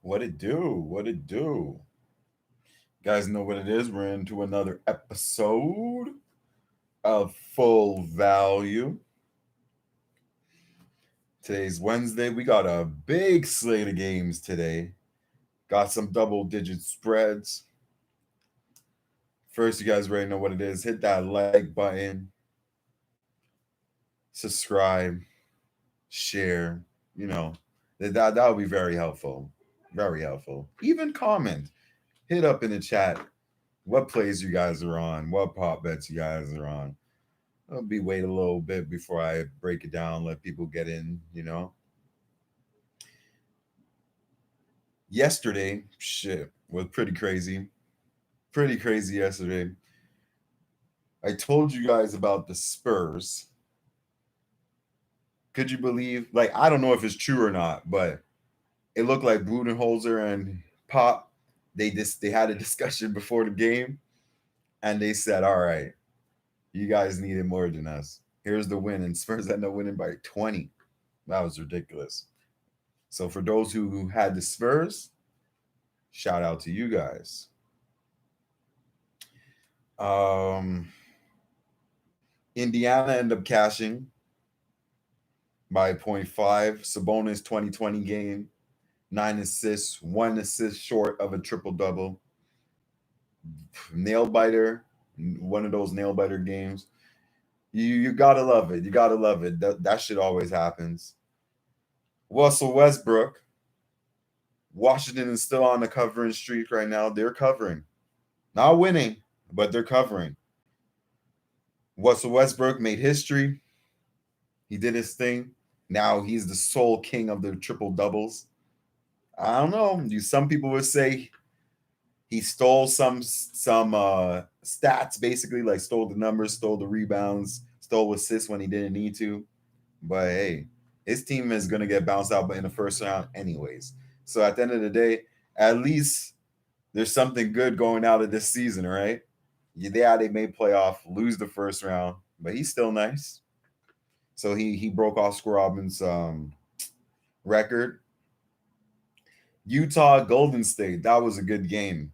What it do? What it do? You guys know what it is. We're into another episode of Full Value. Today's Wednesday. We got a big slate of games today. Got some double digit spreads. First, you guys already know what it is. Hit that like button, subscribe, share. You know, that would be very helpful. Very helpful. Even comment. Hit up in the chat what plays you guys are on, what prop bets you guys are on. I'll be wait a little bit before I break it down, let people get in. Yesterday, shit, was pretty crazy. Pretty crazy yesterday. I told you guys about the Spurs. Could you believe? Like, I don't know if it's true or not, but it looked like Budenholzer and Pop, they had a discussion before the game, and they said, all right, you guys needed more than us. Here's the win. And Spurs ended up winning by 20. That was ridiculous. So for those who had the Spurs, shout out to you guys. Um, Indiana ended up cashing by 0.5. Sabonis 2020 game, 9 assists, 1 assist short of a triple double. Nail biter, one of those nail biter games. You gotta love it. You gotta love it. That shit always happens. Russell Westbrook. Washington is still on the covering streak right now. They're covering. Not winning, but they're covering. Russell Westbrook made history. He did his thing. Now he's the sole king of the triple doubles. I don't know. Some people would say he stole some stats, basically, like stole the numbers, stole the rebounds, stole assists when he didn't need to. But hey, his team is gonna get bounced out in the first round anyways. So at the end of the day, at least there's something good going out of this season, right? Yeah, they may playoff, lose the first round, but he's still nice. So he broke off Robin's record. Utah Golden State, that was a good game.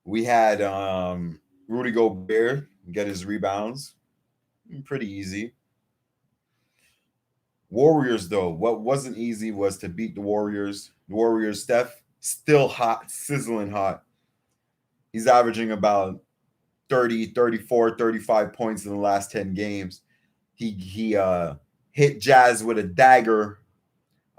We had Rudy Gobert get his rebounds, pretty easy. Warriors, though, what wasn't easy was to beat the Warriors. The Warriors, Steph, still hot, sizzling hot. He's averaging about 30, 34, 35 points in the last 10 games. He hit Jazz with a dagger,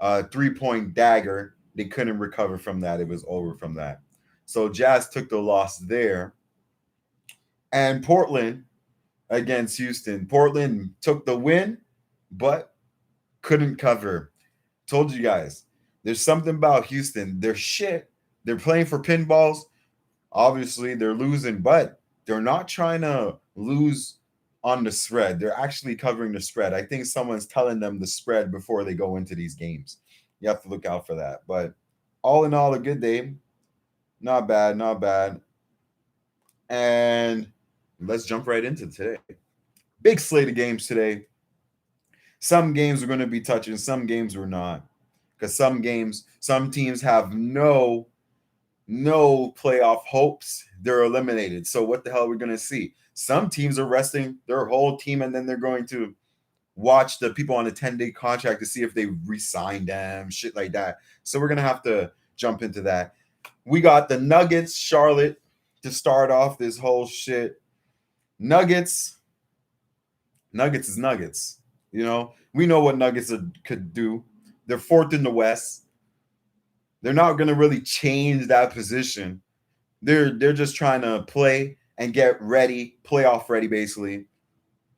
3-point dagger. They couldn't recover from that. It was over from that. So Jazz took the loss there. And Portland against Houston. Portland took the win, but couldn't cover. Told you guys, there's something about Houston. They're shit. They're playing for pinballs. Obviously, they're losing, but they're not trying to lose on the spread. They're actually covering the spread. I think someone's telling them the spread before they go into these games. You have to look out for that. But all in all, a good day. Not bad, not bad. And let's jump right into today. Big slate of games today. Some games we're going to be touching, some games we're not. Because some teams have no playoff hopes. They're eliminated. So what the hell are we going to see? Some teams are resting their whole team, and then they're going to watch the people on a 10-day contract to see if they re-sign them, shit like that. So we're going to have to jump into that. We got the Nuggets, Charlotte, to start off this whole shit. Nuggets is Nuggets. We know what Nuggets could do. They're fourth in the West. They're not going to really change that position. They're just trying to play and get ready, playoff ready, basically.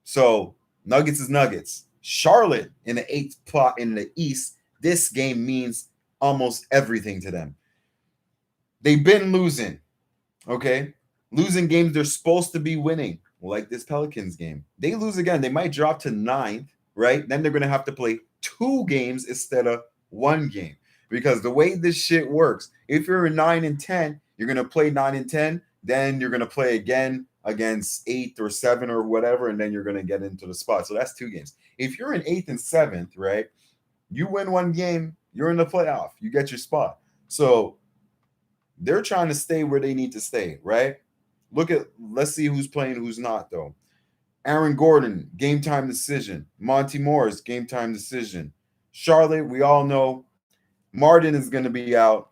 So Nuggets is Nuggets. Charlotte in the 8th plot in the East. This game means almost everything to them. They've been losing, okay? Losing games they're supposed to be winning, like this Pelicans game. They lose again. They might drop to 9th, right? Then they're going to have to play 2 games instead of 1 game. Because the way this shit works, if you're in 9 and 10, you're going to play 9 and 10. Then you're going to play again against 8th or 7 or whatever, and then you're going to get into the spot. So that's 2 games. If you're in 8th and 7th, right, you win 1 game, you're in the playoff. You get your spot. So they're trying to stay where they need to stay, right? Let's see who's playing, who's not, though. Aaron Gordon, game time decision. Monty Morris, game time decision. Charlotte, we all know Martin is going to be out.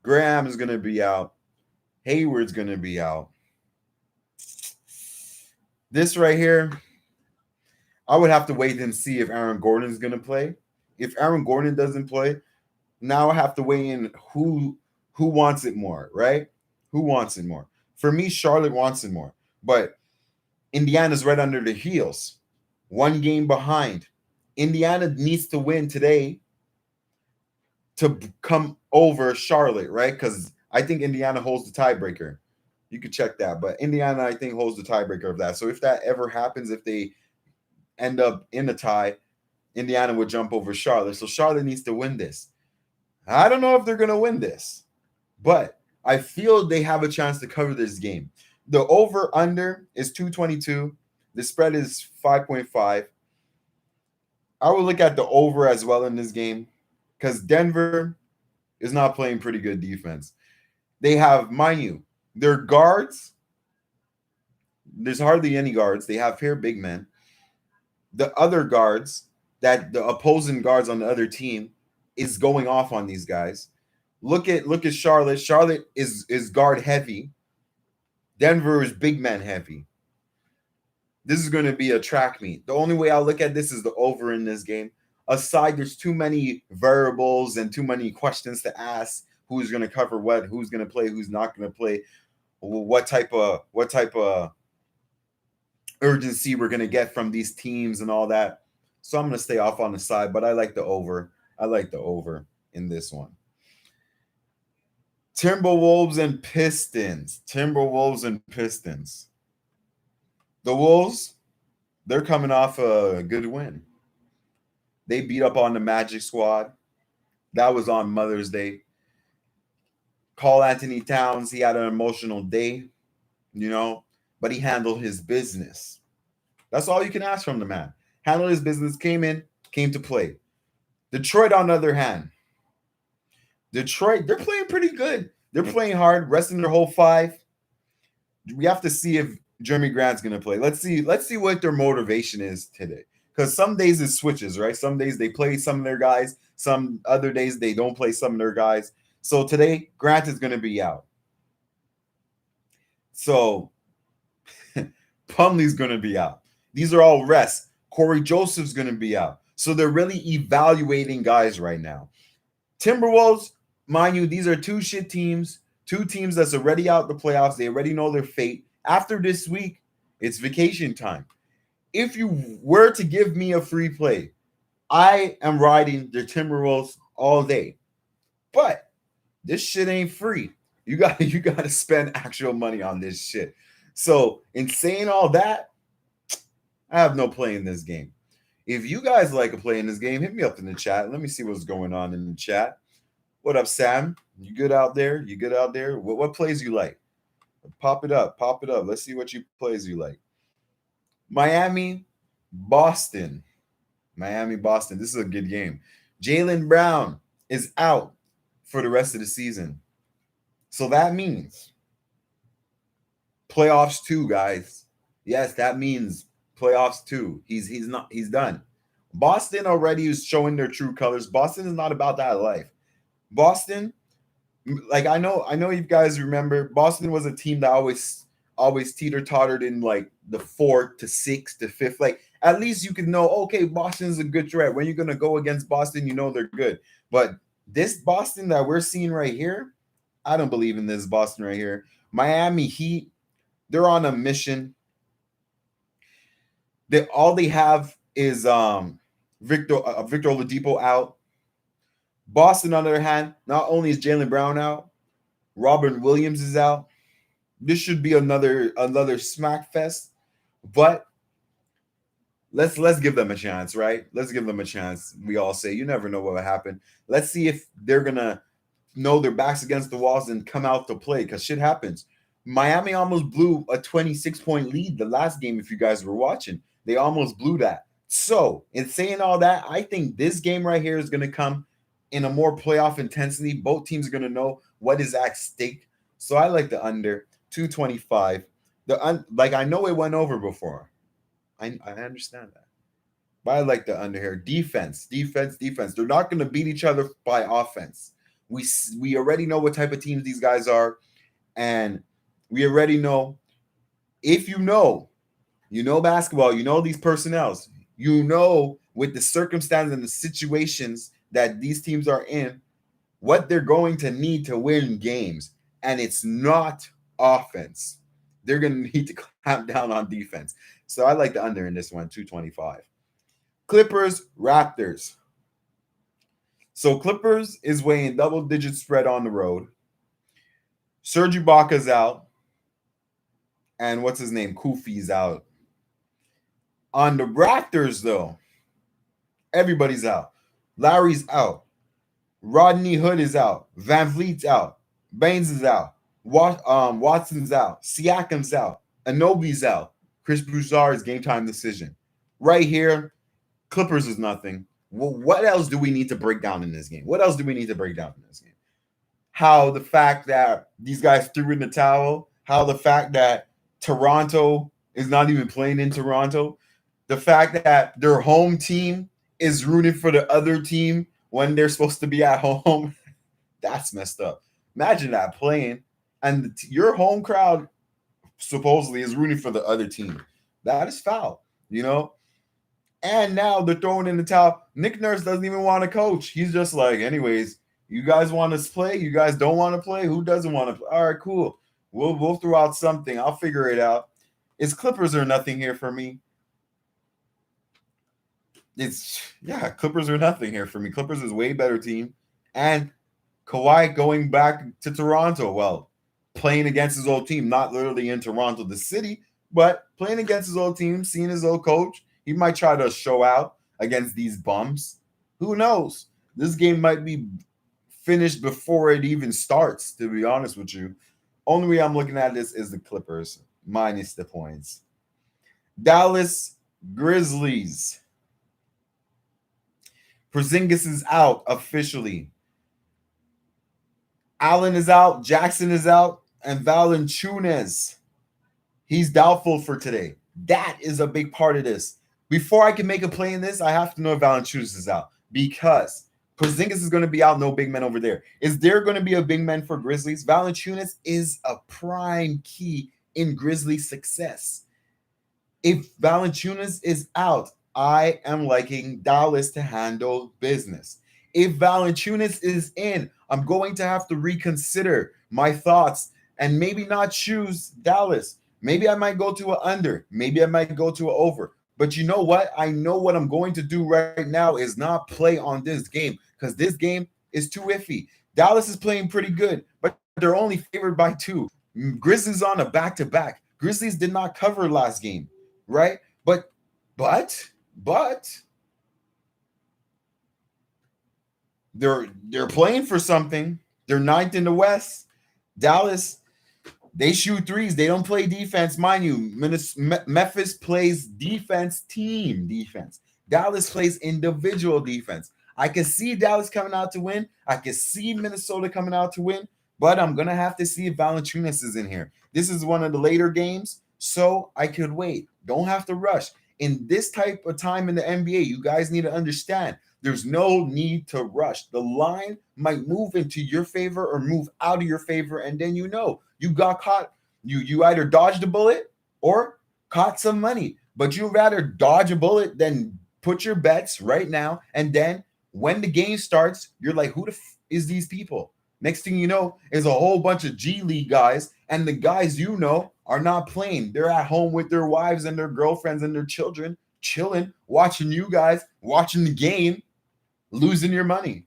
Graham is going to be out. Hayward's going to be out. This right here, I would have to wait and see if Aaron Gordon is going to play. If Aaron Gordon doesn't play, now I have to weigh in who wants it more, right? Who wants it more? For me, Charlotte wants it more, but Indiana's right under their heels, one game behind. Indiana needs to win today to come over Charlotte, right? Because I think Indiana holds the tiebreaker. You could check that, but Indiana, I think, holds the tiebreaker of that. So if that ever happens, if they end up in a tie, Indiana would jump over Charlotte. So Charlotte needs to win this. I don't know if they're going to win this, but I feel they have a chance to cover this game. The over-under is 222. The spread is 5.5. I would look at the over as well in this game because Denver is not playing pretty good defense. They have, mind you, their guards, there's hardly any guards. They have pair big men. The other guards, that the opposing guards on the other team is going off on these guys. Look at Charlotte. Charlotte is guard heavy. Denver is big man heavy. This is going to be a track meet. The only way I'll look at this is the over in this game. Aside, there's too many variables and too many questions to ask. Who's going to cover what? Who's going to play? Who's not going to play? What type of urgency we're going to get from these teams and all that. So I'm going to stay off on the side, but I like the over. I like the over in this one. Timberwolves and Pistons. Timberwolves and Pistons. The Wolves, they're coming off a good win. They beat up on the Magic squad. That was on Mother's Day. Karl Anthony Towns, he had an emotional day, but he handled his business. That's all you can ask from the man. Handled his business, came to play. Detroit, on the other hand, they're playing pretty good. They're playing hard, resting their whole five. We have to see if Jeremy Grant's going to play. Let's see what their motivation is today. Because some days it switches, right? Some days they play some of their guys. Some other days they don't play some of their guys. So today, Grant is going to be out. So Plumlee's going to be out. These are all rests. Corey Joseph's going to be out. So they're really evaluating guys right now. Timberwolves, mind you, these are two shit teams. Two teams that's already out the playoffs. They already know their fate. After this week, it's vacation time. If you were to give me a free play, I am riding the Timberwolves all day. But this shit ain't free. You got to spend actual money on this shit. So in saying all that, I have no play in this game. If you guys like a play in this game, hit me up in the chat. Let me see what's going on in the chat. What up, Sam? You good out there? What plays you like? Pop it up. Let's see what plays you like. Miami, Boston. This is a good game. Jaylen Brown is out for the rest of the season. So that means playoffs 2, guys. Yes, that means playoffs 2. He's done. Boston already is showing their true colors. Boston is not about that life. Boston, like I know you guys remember, Boston was a team that always teeter-tottered in like the 4th to 6th to 5th. Like at least you can know, okay, Boston's a good threat. When you're gonna go against Boston, you know they're good. But this Boston that we're seeing right here, I don't believe in this Boston right here. Miami Heat, they're on a mission. All they have is Victor Oladipo out. Boston, on the other hand, not only is Jaylen Brown out, Robert Williams is out. This should be another smack fest, but let's give them a chance, right? Let's give them a chance. We all say you never know what will happen. Let's see if they're gonna know their backs against the walls and come out to play, because shit happens. Miami almost blew a 26-point lead the last game. If you guys were watching, they almost blew that. So in saying all that, I think this game right here is gonna come in a more playoff intensity. Both teams are going to know what is at stake. So I like the under 225. Like I know it went over before. I understand that. But I like the under here. Defense. They're not going to beat each other by offense. We already know what type of teams these guys are, and we already know if you know basketball, you know these personnels, you know with the circumstances and the situations that these teams are in, what they're going to need to win games, and it's not offense. They're going to need to clamp down on defense. So I like the under in this one, 225. Clippers, Raptors. So Clippers is weighing double-digit spread on the road. Serge Ibaka's out. And what's his name? Kufi's out. On the Raptors, though, everybody's out. Lowry's out. Rodney Hood is out. Van Vliet's out. Baines is out. Watson's out. Siakam's out. Anobi's out. Chris Broussard's game time decision. Right here, Clippers is nothing. Well, what else do we need to break down in this game? How the fact that these guys threw in the towel, how the fact that Toronto is not even playing in Toronto, the fact that their home team is rooting for the other team when they're supposed to be at home, that's messed up. Imagine that playing, and your home crowd supposedly is rooting for the other team. That is foul, And now they're throwing in the towel. Nick Nurse doesn't even want to coach. He's just like, anyways, you guys want to play? You guys don't want to play? Who doesn't want to play? All right, cool. We'll throw out something. I'll figure it out. It's Clippers are nothing here for me. Clippers are nothing here for me. Clippers is way better team. And Kawhi going back to Toronto. Well, playing against his old team, not literally in Toronto, the city, but playing against his old team, seeing his old coach. He might try to show out against these bums. Who knows? This game might be finished before it even starts, to be honest with you. Only way I'm looking at this is the Clippers, minus the points. Dallas Grizzlies. Porzingis is out officially. Allen is out. Jackson is out. And Valanciunas, he's doubtful for today. That is a big part of this. Before I can make a play in this, I have to know if Valanciunas is out, because Porzingis is going to be out. No big men over there. Is there going to be a big man for Grizzlies? Valanciunas is a prime key in Grizzlies' success. If Valanciunas is out, I am liking Dallas to handle business. If Valanciunas is in, I'm going to have to reconsider my thoughts and maybe not choose Dallas. Maybe I might go to an under. Maybe I might go to an over. But you know what? I know what I'm going to do right now is not play on this game, because this game is too iffy. Dallas is playing pretty good, but they're only favored by 2. Grizzlies on a back-to-back. Grizzlies did not cover last game, right? But they're playing for something. They're 9th in the West. Dallas, they shoot threes. They don't play defense, mind you. Memphis plays team defense. Dallas plays individual defense. I can see Dallas coming out to win. I can see Minnesota coming out to win, but I'm going to have to see if Valanciunas is in here. This is one of the later games, so I could wait. Don't have to rush. In this type of time in the NBA, you guys need to understand there's no need to rush. The line might move into your favor or move out of your favor, and then you got caught. You either dodged a bullet or caught some money. But you'd rather dodge a bullet than put your bets right now, and then when the game starts, you're like, who is these people? Next thing you know is a whole bunch of G League guys, and the guys are not playing. They're at home with their wives and their girlfriends and their children, chilling, watching you guys, watching the game, losing your money.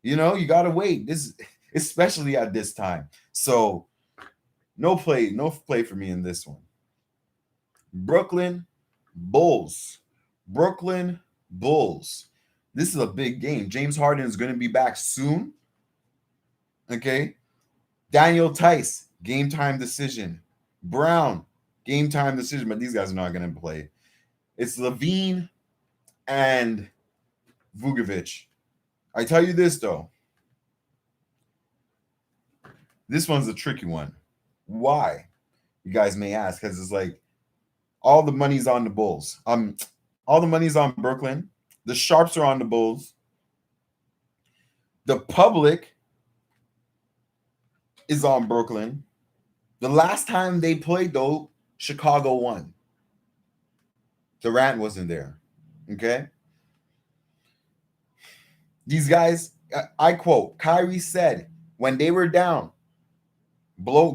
You got to wait. This, especially at this time. So no play for me in this one. Brooklyn Bulls. This is a big game. James Harden is going to be back soon. Okay. Daniel Tice, game time decision. Brown, game time decision, but these guys are not going to play. It's Levine and Vukovic. I tell you this though. This one's a tricky one. Why? You guys may ask, because it's like all the money's on the Bulls. All the money's on Brooklyn. The Sharps are on the Bulls. The public is on Brooklyn. The last time they played, though, Chicago won. Durant wasn't there. Okay? These guys, I quote, Kyrie said, when they were down,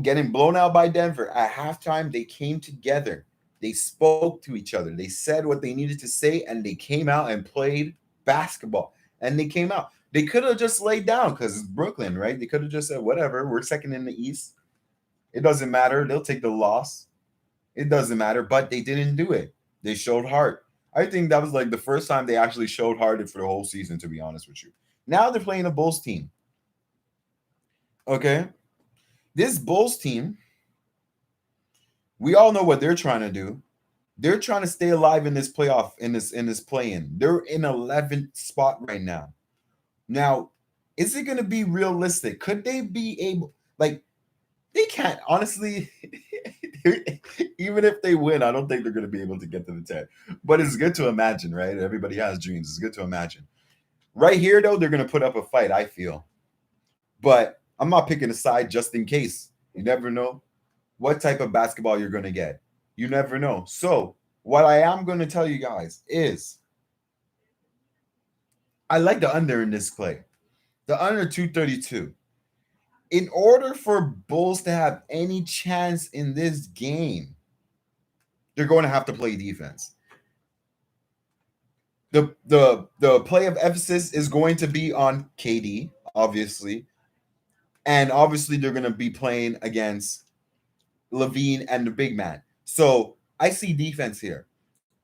getting blown out by Denver, at halftime, they came together. They spoke to each other. They said what they needed to say, and they came out and played basketball. And they came out. They could have just laid down because it's Brooklyn, right? They could have just said, whatever, we're second in the East. It doesn't matter. They'll take the loss. It doesn't matter. But they didn't do it. They showed heart. I think that was like the first time they actually showed heart for the whole season, to be honest with you. Now they're playing a Bulls team. Okay? This Bulls team, we all know what they're trying to do. They're trying to stay alive in this playoff, in this play-in. They're in 11th spot right now. Now, is it going to be realistic? Could they be able, like, they can't, honestly, even if they win, I don't think they're going to be able to get to the 10. But it's good to imagine, right? Everybody has dreams. It's good to imagine. Right here, though, they're going to put up a fight, I feel. But I'm not picking a side just in case. You never know what type of basketball you're going to get. You never know. So what I am going to tell you guys is I like the under in this play. The under 232. In order for Bulls to have any chance in this game, they're going to have to play defense. The play of emphasis is going to be on KD, obviously. And obviously they're going to be playing against Levine and the big man. So I see defense here.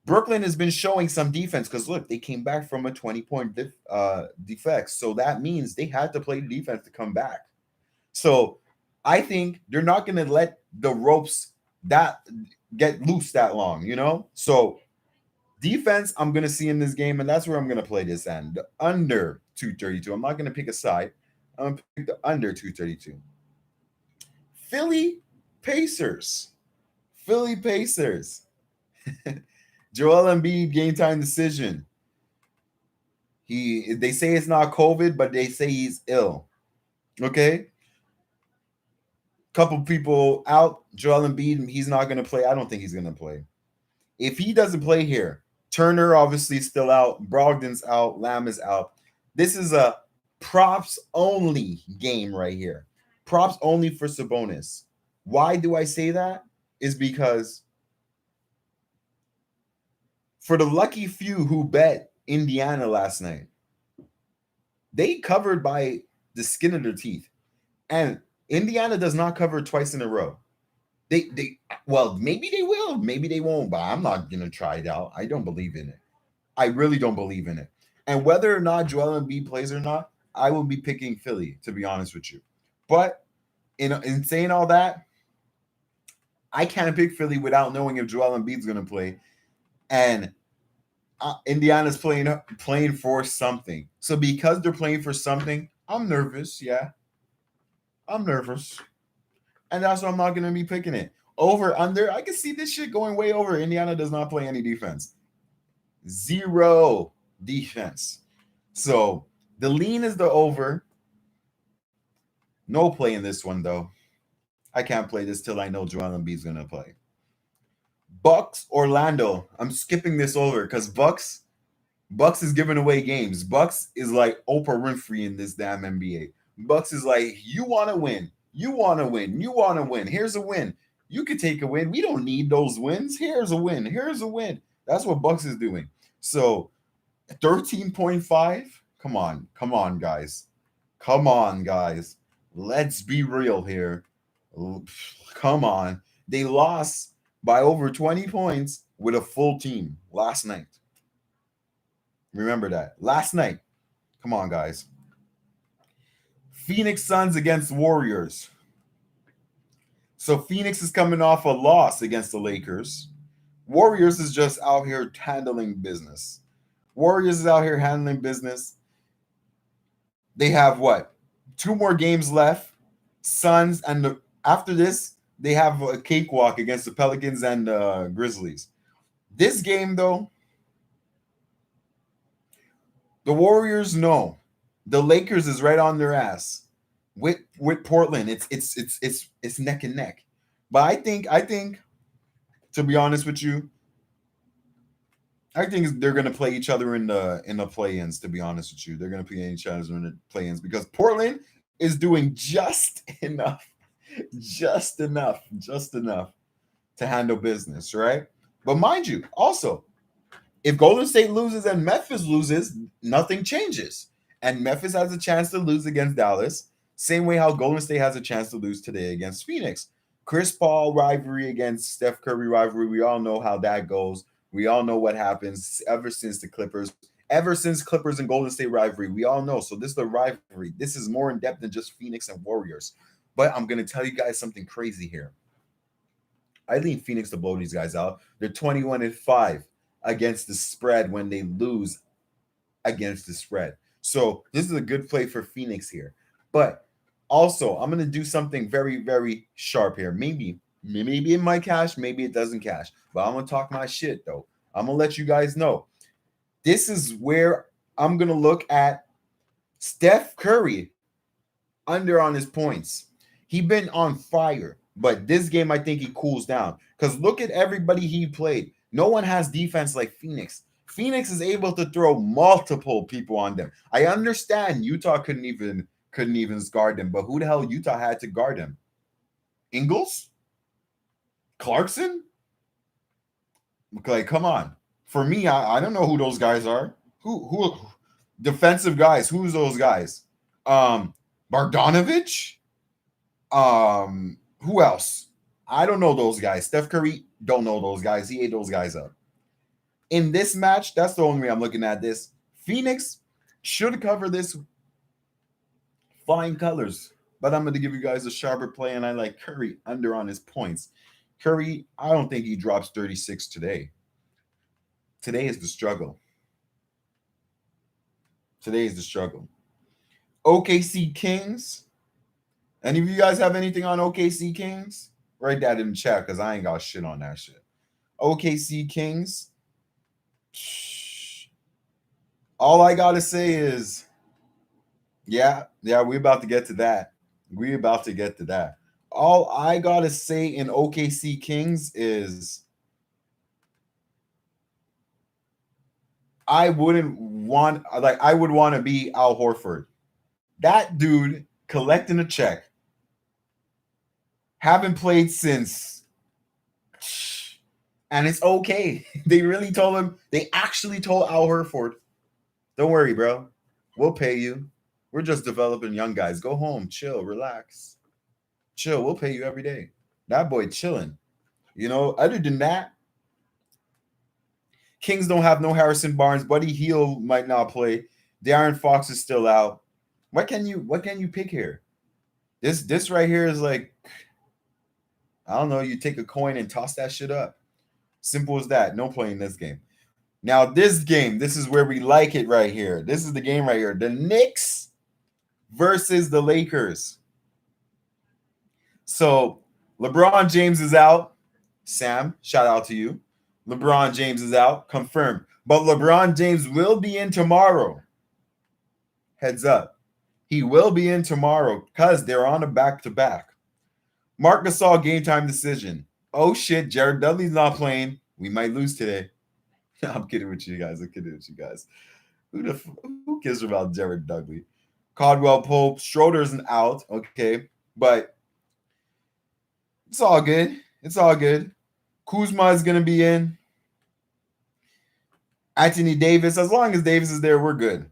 Brooklyn has been showing some defense because, look, they came back from a 20-point defect. So that means they had to play defense to come back. So I think they're not going to let the ropes that get loose that long, you know? So defense I'm going to see in this game, and that's where I'm going to play this end. The under 232. I'm not going to pick a side. I'm going to pick the under 232. Philly Pacers. Philly Pacers. Joel Embiid game time decision. They say it's not COVID, but they say he's ill. Okay? Couple people out. Joel Embiid, he's not going to play. I don't think he's going to play. If he doesn't play here, Turner obviously still out. Brogdon's out. Lamb is out. This is a props only game right here. Props only for Sabonis. Why do I say that? Is because for the lucky few who bet Indiana last night, they covered by the skin of their teeth. And Indiana does not cover twice in a row. Well, maybe they will, maybe they won't, but I'm not going to try it out. I don't believe in it. I really don't believe in it. And whether or not Joel Embiid plays or not, I will be picking Philly, to be honest with you. But in saying all that, I can't pick Philly without knowing if Joel Embiid's going to play. And Indiana's playing for something. So because they're playing for something, I'm nervous. Yeah, I'm nervous. And that's why I'm not going to be picking it. Over, under, I can see this shit going way over. Indiana does not play any defense. Zero defense. So the lean is the over. No play in this one, though. I can't play this till I know Joel Embiid's going to play. Bucks, Orlando. I'm skipping this over because Bucks is giving away games. Bucks is like Oprah Winfrey in this damn NBA. Bucks is like, you want to win. You want to win. You want to win. Here's a win. You could take a win. We don't need those wins. Here's a win. Here's a win. That's what Bucks is doing. So 13.5. Come on. Come on, guys. Come on, guys. Let's be real here. Come on. They lost by over 20 points with a full team last night. Remember that. Last night. Come on, guys. Phoenix Suns against Warriors. So Phoenix is coming off a loss against the Lakers. Warriors is just out here handling business. Warriors is out here handling business. They have what? 2 more games left. Suns and after this, they have a cakewalk against the Pelicans and Grizzlies. This game, though, the Warriors know the Lakers is right on their ass. With Portland, it's neck and neck. But I think to be honest with you, I think they're gonna play each other in the play-ins. To be honest with you, they're gonna play each other in the play-ins because Portland is doing just enough to handle business, right? But mind you, also, if Golden State loses and Memphis loses, nothing changes. And Memphis has a chance to lose against Dallas, same way how Golden State has a chance to lose today against Phoenix. Chris Paul rivalry against Steph Curry rivalry, we all know how that goes. We all know what happens ever since Clippers and Golden State rivalry. We all know. So this is the rivalry. This is more in depth than just Phoenix and Warriors. But I'm going to tell you guys something crazy here. I leave Phoenix to blow these guys out. They're 21-5 against the spread when they lose against the spread. So this is a good play for Phoenix here. But also, I'm going to do something very, very sharp here. Maybe it might cash, maybe it doesn't cash. But I'm going to talk my shit, though. I'm going to let you guys know. This is where I'm going to look at Steph Curry under on his points. He been on fire. But this game, I think he cools down. Because look at everybody he played. No one has defense like Phoenix. Phoenix is able to throw multiple people on them. I understand Utah couldn't even guard them, but who the hell Utah had to guard him? Ingles? Clarkson? Like, come on. For me, I don't know who those guys are. Who defensive guys? Who's those guys? Bogdanovich? Who else? I don't know those guys. Steph Curry, don't know those guys. He ate those guys up. In this match, that's the only way I'm looking at this. Phoenix should cover this flying colors. But I'm going to give you guys a sharper play, and I like Curry under on his points. Curry, I don't think he drops 36 today. Today is the struggle. OKC Kings. Any of you guys have anything on OKC Kings? Write that in the chat because I ain't got shit on that shit. OKC Kings. All I got to say is, yeah, we about to get to that. All I got to say in OKC Kings is I would want to be Al Horford. That dude collecting a check. Haven't played since. And it's okay. They actually told Al Horford, don't worry, bro. We'll pay you. We're just developing young guys. Go home, chill, relax. Chill, we'll pay you every day. That boy chilling. Other than that, Kings don't have no Harrison Barnes. Buddy Hield might not play. De'Aaron Fox is still out. What can you pick here? This right here is like, I don't know, you take a coin and toss that shit up. Simple as that. No playing this game. Now, this game, this is where we like it right here. This is the game right here. The Knicks versus the Lakers. So, LeBron James is out. Sam, shout out to you. LeBron James is out. Confirmed. But LeBron James will be in tomorrow. Heads up. He will be in tomorrow because they're on a back-to-back. Marc Gasol game time decision. Oh, shit. Jared Dudley's not playing. We might lose today. I'm kidding with you guys. Who cares about Jared Dudley? Caldwell Pope. Schroeder's out. Okay. But it's all good. Kuzma is going to be in. Anthony Davis. As long as Davis is there, we're good.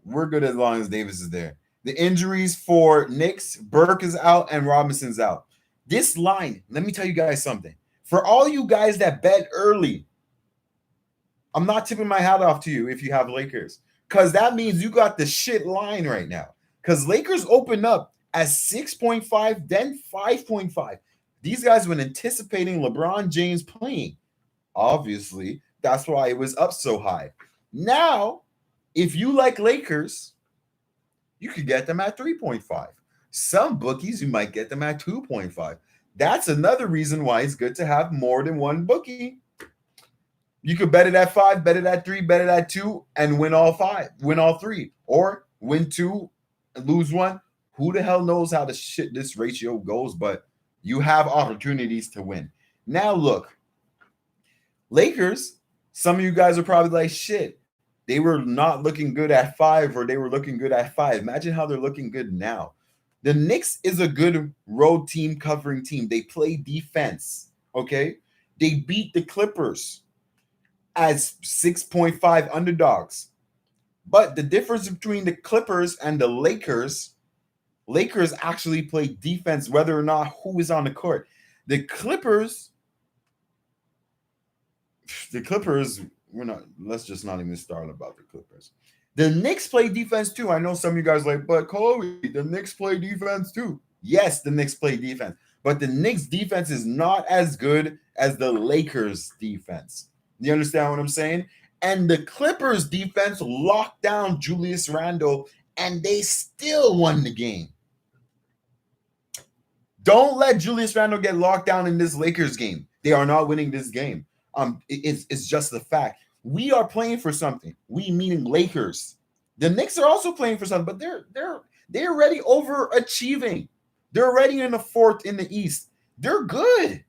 We're good as long as Davis is there. The injuries for Knicks, Burke is out and Robinson's out. This line, let me tell you guys something. For all you guys that bet early, I'm not tipping my hat off to you if you have Lakers. Because that means you got the shit line right now. Because Lakers opened up as 6.5, then 5.5. These guys were anticipating LeBron James playing. Obviously, that's why it was up so high. Now, if you like Lakers, You could get them at 3.5. Some bookies, you might get them at 2.5. That's another reason why it's good to have more than one bookie. You could bet it at 5, bet it at 3, bet it at 2, and win all 5, win all 3, or win 2 and lose 1. Who the hell knows how the shit this ratio goes, but you have opportunities to win. Now look, Lakers, some of you guys are probably like, shit, they were not looking good at 5 or they were looking good at 5. Imagine how they're looking good now. The Knicks is a good road team covering team. They play defense, okay? They beat the Clippers as 6.5 underdogs. But the difference between the Clippers and the Lakers actually play defense whether or not who is on the court. The Clippers, let's just not even start about the Clippers. The Knicks play defense too. I know some of you guys are like, but Chloe, the Knicks play defense too. Yes, the Knicks play defense. But the Knicks defense is not as good as the Lakers defense. You understand what I'm saying? And the Clippers defense locked down Julius Randle, and they still won the game. Don't let Julius Randle get locked down in this Lakers game. They are not winning this game. It's just the fact. We are playing for something. We meaning Lakers. The Knicks are also playing for something, but they're already overachieving. They're already in the 4th in the East. They're good.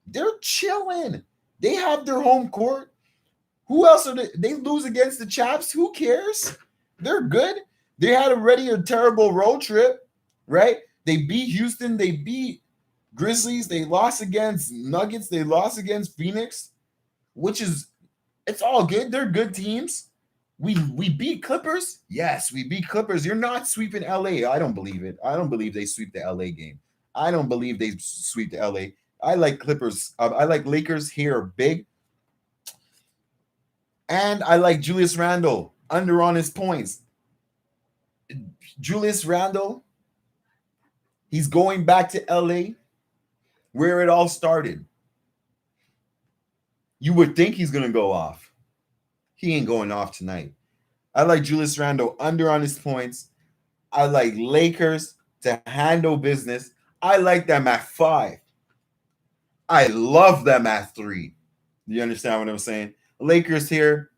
They're chilling. They have their home court. Who else are they lose against the Chaps? Who cares? They're good. They had already a terrible road trip, right? They beat Houston. They beat Grizzlies. They lost against Nuggets. They lost against Phoenix, which is, it's all good. They're good teams. We beat Clippers. Yes, we beat Clippers. You're not sweeping LA. I don't believe it. I don't believe they sweep the LA game. I don't believe they sweep the LA. I like Clippers. I like Lakers here big. And I like Julius Randle under on his points. Julius Randle, he's going back to LA where it all started. You would think he's going to go off. He ain't going off tonight. I like Julius Randle under on his points. I like Lakers to handle business. I like them at 5. I love them at 3. You understand what I'm saying? Lakers here,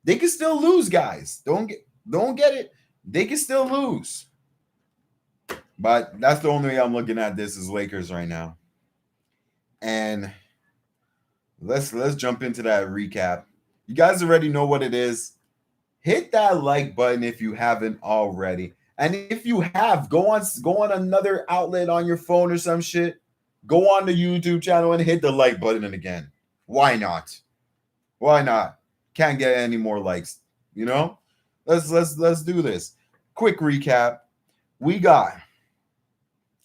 they can still lose, guys. Don't get it. They can still lose. But that's the only way I'm looking at this is Lakers right now. And let's jump into that recap. You guys already know what it is. Hit that like button if you haven't already. And if you have, go on another outlet on your phone or some shit. Go on the YouTube channel and hit the like button again. Why not? Why not? Can't get any more likes, you know? Let's do this. Quick recap. We got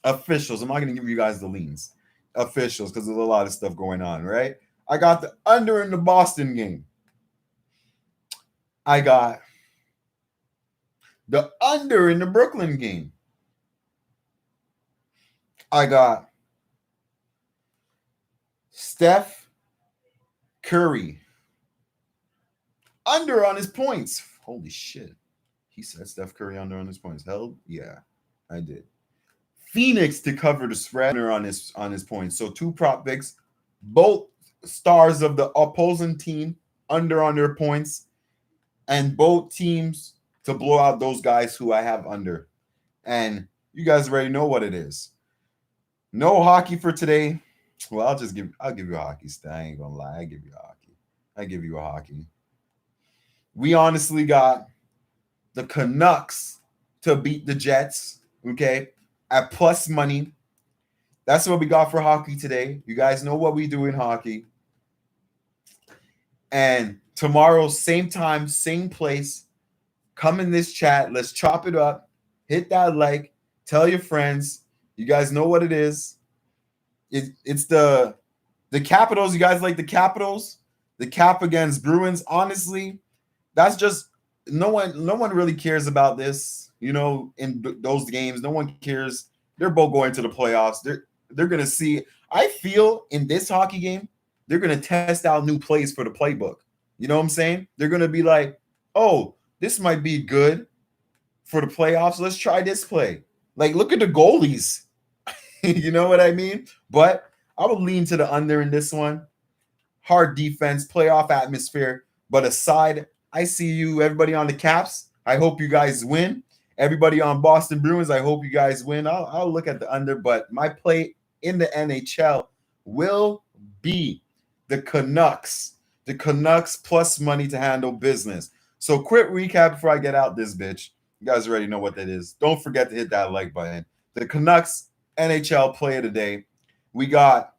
officials. I'm not going to give you guys the leans. Officials, because there's a lot of stuff going on, right? I got the under in the Boston game. I got the under in the Brooklyn game. I got Steph Curry under on his points. Holy shit. He said Steph Curry under on his points. Hell yeah, I did. Phoenix to cover the spread under on his points. So 2 prop picks, both stars of the opposing team under on their points, and both teams to blow out those guys who I have under. And you guys already know what it is. No hockey for today. Well, I'll give you a hockey stat. I ain't gonna lie. I give you a hockey. We honestly got the Canucks to beat the Jets, okay, at plus money. That's what we got for hockey today. You guys know what we do in hockey. And tomorrow, same time, same place, come in this chat. Let's chop it up. Hit that like. Tell your friends. You guys know what it is. It's the Capitals. You guys like the Capitals? The Cap against Bruins. Honestly, that's just no one really cares about this. You know, in those games, no one cares. They're both going to the playoffs. They're gonna see. I feel in this hockey game, they're gonna test out new plays for the playbook. You know what I'm saying? They're gonna be like, oh, this might be good. for the playoffs. Let's try this play. Like, look at the goalies. You know what I mean? But I would lean to the under in this one. Hard defense, playoff atmosphere. But aside, I see you, everybody on the Caps. I hope you guys win. Everybody on Boston Bruins, I hope you guys win. I'll look at the under, but my play in the NHL will be the Canucks. The Canucks plus money to handle business. So quick recap before I get out this bitch. You guys already know what that is. Don't forget to hit that like button. The Canucks NHL play of the day. We got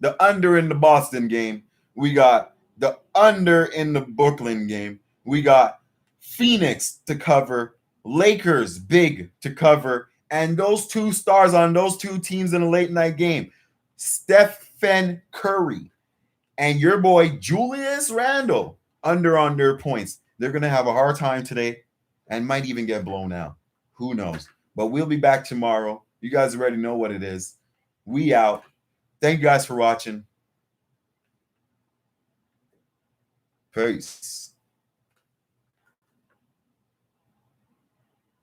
the under in the Boston game. We got the under in the Brooklyn game. We got Phoenix to cover, Lakers big to cover, and those two stars on those two teams in a late night game, Stephen Curry and your boy Julius Randle under points. They're going to have a hard time today and might even get blown out. Who knows? But we'll be back tomorrow. You guys already know what it is. We out. Thank you guys for watching. Peace.